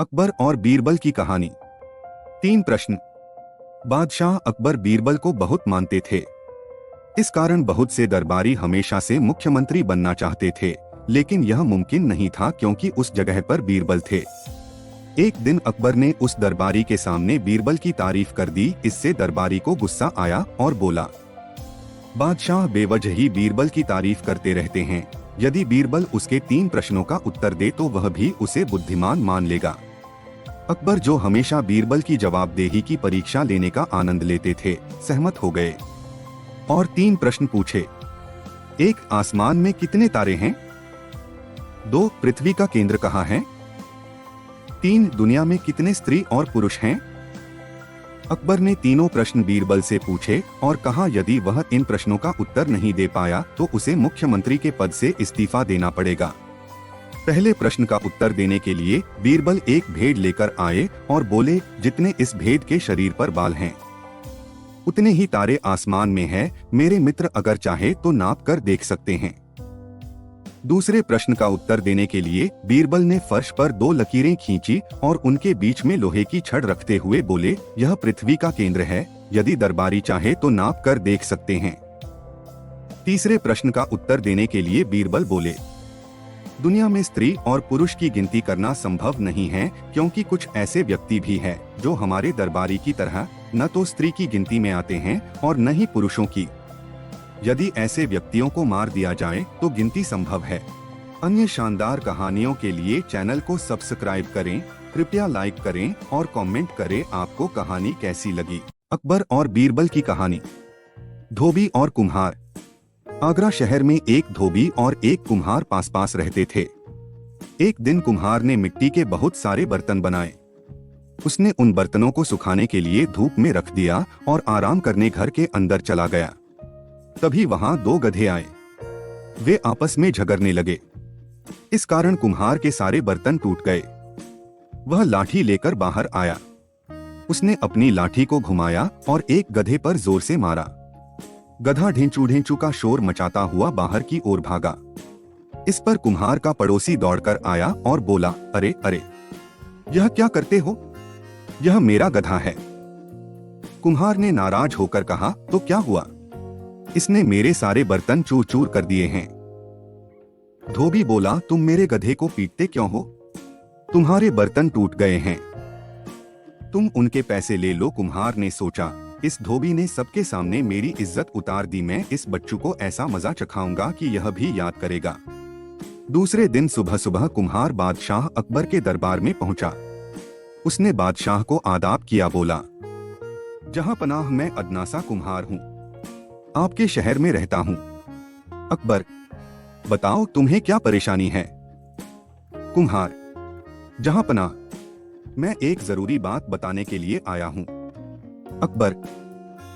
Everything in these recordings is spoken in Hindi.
अकबर और बीरबल की कहानी। 3 प्रश्न। बादशाह अकबर बीरबल को बहुत मानते थे। इस कारण बहुत से दरबारी हमेशा से मुख्यमंत्री बनना चाहते थे, लेकिन यह मुमकिन नहीं था क्योंकि उस जगह पर बीरबल थे। एक दिन अकबर ने उस दरबारी के सामने बीरबल की तारीफ कर दी। इससे दरबारी को गुस्सा आया और बोला, बादशाह बेवजह ही बीरबल की तारीफ करते रहते हैं। यदि बीरबल उसके 3 प्रश्नों का उत्तर दे तो वह भी उसे बुद्धिमान मान लेगा। अकबर, जो हमेशा बीरबल की जवाबदेही की परीक्षा लेने का आनंद लेते थे, सहमत हो गए और 3 प्रश्न पूछे। 1. आसमान में कितने तारे हैं? 2. पृथ्वी का केंद्र कहाँ है? 3. दुनिया में कितने स्त्री और पुरुष हैं? अकबर ने तीनों प्रश्न बीरबल से पूछे और कहा यदि वह इन प्रश्नों का उत्तर नहीं दे पाया तो उसे मुख्यमंत्री के पद से इस्तीफा देना पड़ेगा। पहले प्रश्न का उत्तर देने के लिए बीरबल एक भेड़ लेकर आए और बोले, जितने इस भेड़ के शरीर पर बाल हैं उतने ही तारे आसमान में हैं। मेरे मित्र अगर चाहे तो नाप कर देख सकते हैं। दूसरे प्रश्न का उत्तर देने के लिए बीरबल ने फर्श पर 2 लकीरें खींची और उनके बीच में लोहे की छड़ रखते हुए बोले, यह पृथ्वी का केंद्र है। यदि दरबारी चाहे तो नाप कर देख सकते हैं। तीसरे प्रश्न का उत्तर देने के लिए बीरबल बोले, दुनिया में स्त्री और पुरुष की गिनती करना संभव नहीं है, क्योंकि कुछ ऐसे व्यक्ति भी हैं जो हमारे दरबारी की तरह न तो स्त्री की गिनती में आते हैं और न ही पुरुषों की। यदि ऐसे व्यक्तियों को मार दिया जाए तो गिनती संभव है। अन्य शानदार कहानियों के लिए चैनल को सब्सक्राइब करें। कृपया लाइक करें और कमेंट करें आपको कहानी कैसी लगी। अकबर और बीरबल की कहानी। धोबी और कुम्हार। आगरा शहर में एक धोबी और एक कुम्हार पास पास रहते थे। एक दिन कुम्हार ने मिट्टी के बहुत सारे बर्तन बनाए। उसने उन बर्तनों को सुखाने के लिए धूप में रख दिया और आराम करने घर के अंदर चला गया। तभी वहां 2 गधे आए। वे आपस में झगड़ने लगे। इस कारण कुम्हार के सारे बर्तन टूट गए। वह लाठी लेकर बाहर आया। उसने अपनी लाठी को घुमाया और एक गधे पर जोर से मारा। गधा ढेंचू ढेंचू का शोर मचाता हुआ बाहर की ओर भागा। इस पर कुम्हार का पड़ोसी दौड़कर आया और बोला, अरे अरे, यह क्या करते हो? यह मेरा गधा है। कुम्हार ने नाराज होकर कहा, तो क्या हुआ? इसने मेरे सारे बर्तन चूर चूर कर दिए हैं। धोबी बोला, तुम मेरे गधे को पीटते क्यों हो? तुम्हारे बर्तन टूट गए हैं, तुम उनके पैसे ले लो। कुम्हार ने सोचा, इस धोबी ने सबके सामने मेरी इज्जत उतार दी। मैं इस बच्चू को ऐसा मजा चखाऊंगा कि यह भी याद करेगा। दूसरे दिन सुबह सुबह कुम्हार बादशाह अकबर के दरबार में पहुंचा। उसने बादशाह को आदाब किया, बोला, जहां पनाह, मैं अदनासा कुम्हार हूँ, आपके शहर में रहता हूँ। अकबर, बताओ तुम्हें क्या परेशानी है? कुम्हार, जहां पनाह, मैं एक जरूरी बात बताने के लिए आया हूँ। अकबर,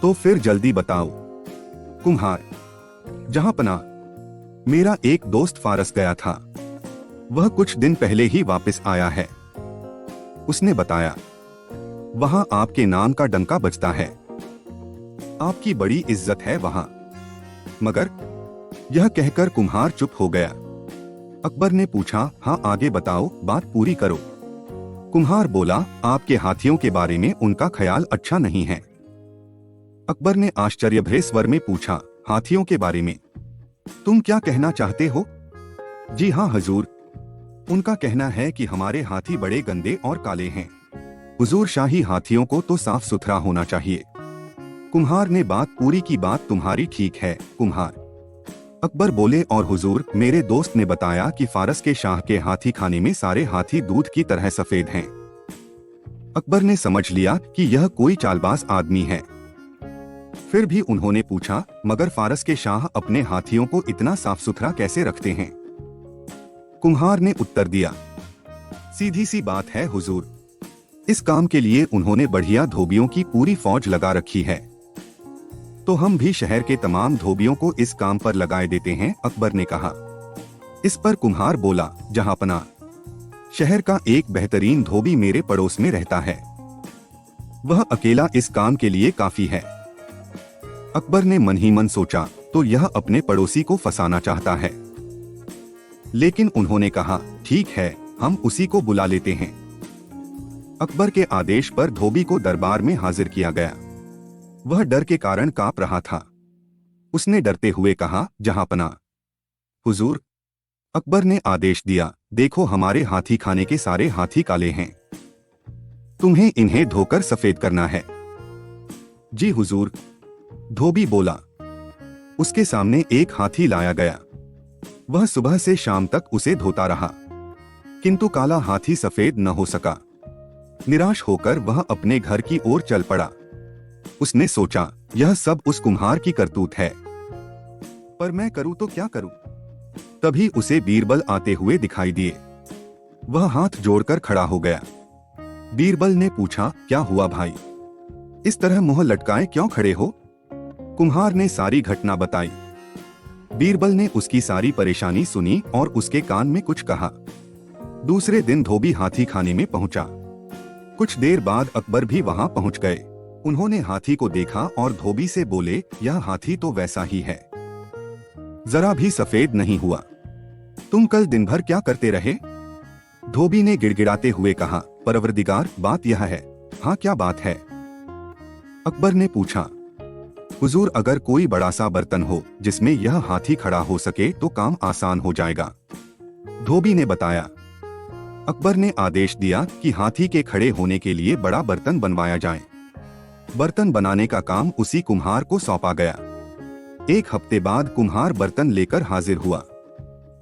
तो फिर जल्दी बताओ। कुम्हार, जहां पनाह, मेरा एक दोस्त फारस गया था। वह कुछ दिन पहले ही वापस आया है। उसने बताया, वहां आपके नाम का डंका बजता है, आपकी बड़ी इज्जत है वहां। मगर यह कहकर कुम्हार चुप हो गया। अकबर ने पूछा, हाँ आगे बताओ, बात पूरी करो। कुम्हार बोला, आपके हाथियों के बारे में उनका ख्याल अच्छा नहीं है। अकबर ने आश्चर्य भरे स्वर में पूछा, हाथियों के बारे में तुम क्या कहना चाहते हो? जी हाँ हुजूर, उनका कहना है कि हमारे हाथी बड़े गंदे और काले हैं। हुजूर, शाही हाथियों को तो साफ सुथरा होना चाहिए। कुम्हार ने बात पूरी की, बात तुम्हारी ठीक है कुम्हार। अकबर बोले, और हुजूर, मेरे दोस्त ने बताया कि फारस के शाह के हाथी खाने में सारे हाथी दूध की तरह सफेद हैं। अकबर ने समझ लिया कि यह कोई चालबाज आदमी है। फिर भी उन्होंने पूछा, मगर फारस के शाह अपने हाथियों को इतना साफ सुथरा कैसे रखते हैं? कुम्हार ने उत्तर दिया, सीधी सी बात है हुजूर, इस काम के लिए उन्होंने बढ़िया धोबियों की पूरी फौज लगा रखी है। तो हम भी शहर के तमाम धोबियों को इस काम पर लगाए देते हैं, अकबर ने कहा। इस पर कुम्हार बोला, जहांपना, शहर का एक बेहतरीन धोबी मेरे पड़ोस में रहता है। वह अकेला इस काम के लिए काफी है। अकबर ने मन ही मन सोचा, तो यह अपने पड़ोसी को फंसाना चाहता है। लेकिन उन्होंने कहा, ठीक है, हम उसी को बुला लेते हैं। अकबर के आदेश पर धोबी को दरबार में हाजिर किया गया। वह डर के कारण कांप रहा था। उसने डरते हुए कहा, जहांपना। हुजूर, अकबर ने आदेश दिया, देखो हमारे हाथी खाने के सारे हाथी काले हैं। तुम्हें इन्हें धोकर सफेद करना है। जी हुजूर, धोबी बोला। उसके सामने एक हाथी लाया गया। वह सुबह से शाम तक उसे धोता रहा, किंतु काला हाथी सफेद न हो सका। निराश होकर वह अपने घर की ओर चल पड़ा। उसने सोचा, यह सब उस कुम्हार की करतूत है, पर मैं करूं तो क्या करूं? तभी उसे बीरबल आते हुए दिखाई दिए। वह हाथ जोड़कर खड़ा हो गया। बीरबल ने पूछा, क्या हुआ भाई? इस तरह मुंह लटकाए क्यों खड़े हो? कुम्हार ने सारी घटना बताई। बीरबल ने उसकी सारी परेशानी सुनी और उसके कान में कुछ कहा। दूसरे दिन धोबी हाथी खाने में पहुंचा। कुछ देर बाद अकबर भी वहां पहुंच गए। उन्होंने हाथी को देखा और धोबी से बोले, यह हाथी तो वैसा ही है, जरा भी सफेद नहीं हुआ। तुम कल दिन भर क्या करते रहे? धोबी ने गिड़गिड़ाते हुए कहा, परवरदिगार, बात यह है। हाँ, क्या बात है? अकबर ने पूछा। हुजूर, अगर कोई बड़ा सा बर्तन हो जिसमें यह हाथी खड़ा हो सके तो काम आसान हो जाएगा। धोबी ने बताया। अकबर ने आदेश दिया कि हाथी के खड़े होने के लिए बड़ा बर्तन बनवाया जाए। बर्तन बनाने का काम उसी कुम्हार को सौंपा गया। एक हफ्ते बाद कुम्हार बर्तन लेकर हाजिर हुआ।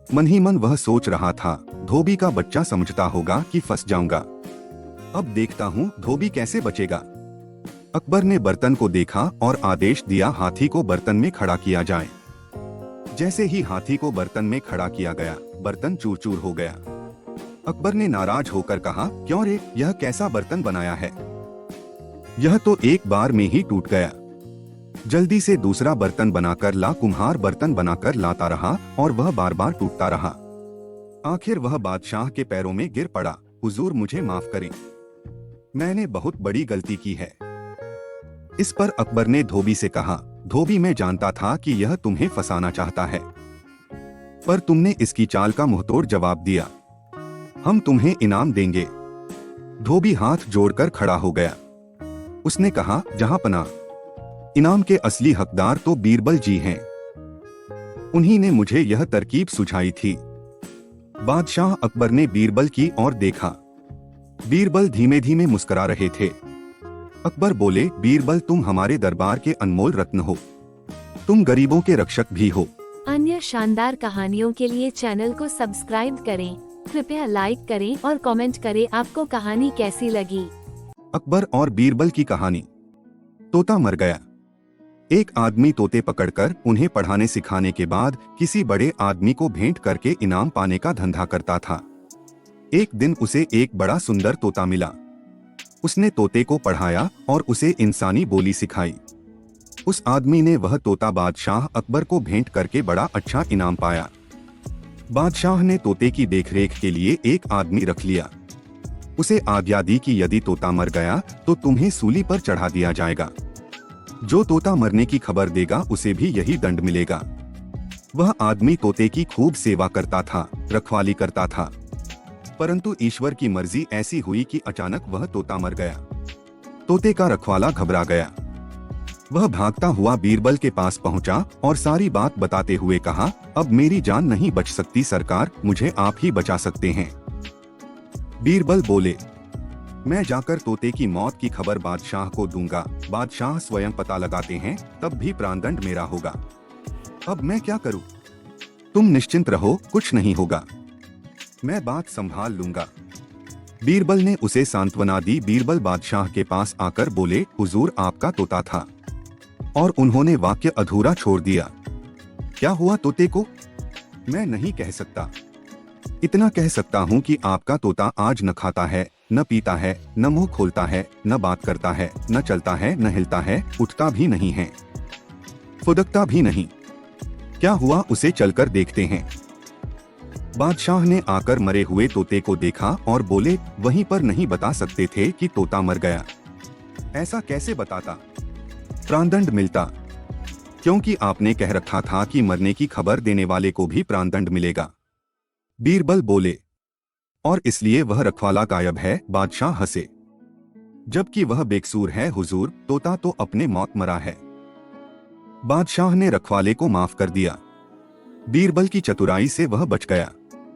मन ही मन वह सोच रहा था, धोबी का बच्चा समझता होगा कि फंस जाऊंगा। अब देखता हूँ धोबी कैसे बचेगा। अकबर ने बर्तन को देखा और आदेश दिया, हाथी को बर्तन में खड़ा किया जाए। जैसे ही हाथी को बर्तन में खड़ा किया गया, बर्तन चूर चूर हो गया। अकबर ने नाराज होकर कहा, क्यों रे, यह कैसा बर्तन बनाया है? यह तो एक बार में ही टूट गया। जल्दी से दूसरा बर्तन बनाकर ला। कुम्हार बर्तन बनाकर लाता रहा और वह बार बार टूटता रहा। आखिर वह बादशाह के पैरों में गिर पड़ा। हुजूर, मुझे माफ करें, मैंने बहुत बड़ी गलती की है। इस पर अकबर ने धोबी से कहा, धोबी, मैं जानता था कि यह तुम्हें फंसाना चाहता है, पर तुमने इसकी चाल का मुंहतोड़ जवाब दिया। हम तुम्हें इनाम देंगे। धोबी हाथ जोड़कर खड़ा हो गया। उसने कहा, जहांपना, इनाम के असली हकदार तो बीरबल जी हैं। उन्हीं ने मुझे यह तरकीब सुझाई थी। बादशाह अकबर ने बीरबल की ओर देखा। बीरबल धीमे धीमे मुस्कुरा रहे थे। अकबर बोले, बीरबल, तुम हमारे दरबार के अनमोल रत्न हो। तुम गरीबों के रक्षक भी हो। अन्य शानदार कहानियों के लिए चैनल को सब्सक्राइब करें। कृपया लाइक करें और कमेंट करें आपको कहानी कैसी लगी। अकबर और बीरबल की कहानी। तोता मर गया। एक आदमी तोते पकड़कर उन्हें पढ़ाने सिखाने के बाद किसी बड़े आदमी को भेंट करके इनाम पाने का धंधा करता था। एक दिन उसे एक बड़ा सुंदर तोता मिला। उसने तोते को पढ़ाया और उसे इंसानी बोली सिखाई। उस आदमी ने वह तोता बादशाह अकबर को भेंट करके बड़ा अच्छा इनाम पाया। बादशाह ने तोते की देखरेख के लिए एक आदमी रख लिया। उसे आज्ञा दी कि यदि तोता मर गया तो तुम्हें सूली पर चढ़ा दिया जाएगा। जो तोता मरने की खबर देगा उसे भी यही दंड मिलेगा। वह आदमी तोते की खूब सेवा करता था, रखवाली करता था, परंतु ईश्वर की मर्जी ऐसी हुई कि अचानक वह तोता मर गया। तोते का रखवाला घबरा गया। वह भागता हुआ बीरबल के पास पहुंचा और सारी बात बताते हुए कहा, अब मेरी जान नहीं बच सकती सरकार, मुझे आप ही बचा सकते हैं। बीरबल बोले, मैं जाकर तोते की मौत की खबर बादशाह को दूंगा। बादशाह स्वयं पता लगाते हैं, तब भी प्राणदंड मेरा होगा। अब मैं क्या करूं? तुम निश्चिंत रहो, कुछ नहीं होगा, मैं बात संभाल लूंगा। बीरबल ने उसे सांत्वना दी। बीरबल बादशाह के पास आकर बोले, हुजूर, आपका तोता था। और उन्होंने वाक्य अधूरा छोड़ दिया। क्या हुआ तोते को? मैं नहीं कह सकता। इतना कह सकता हूँ कि आपका तोता आज न खाता है, न पीता है, न मुंह खोलता है, न बात करता है, न चलता है, न हिलता है, उठता भी नहीं है, फुदकता भी नहीं। क्या हुआ, उसे चलकर देखते हैं। बादशाह ने आकर मरे हुए तोते को देखा और बोले, वहीं पर नहीं बता सकते थे कि तोता मर गया? ऐसा कैसे बताता? प्राणदंड मिलता, क्योंकि आपने कह रखा था कि मरने की खबर देने वाले को भी प्राणदंड मिलेगा। बीरबल बोले, और इसलिए वह रखवाला गायब है। बादशाह हंसे। जबकि वह बेकसूर है हुजूर, तोता तो अपने मौत मरा है। बादशाह ने रखवाले को माफ कर दिया। बीरबल की चतुराई से वह बच गया।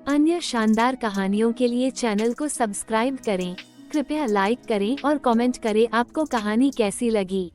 अन्य शानदार कहानियों के लिए चैनल को सब्सक्राइब करें। कृपया लाइक करें और कमेंट करें आपको कहानी कैसी लगी।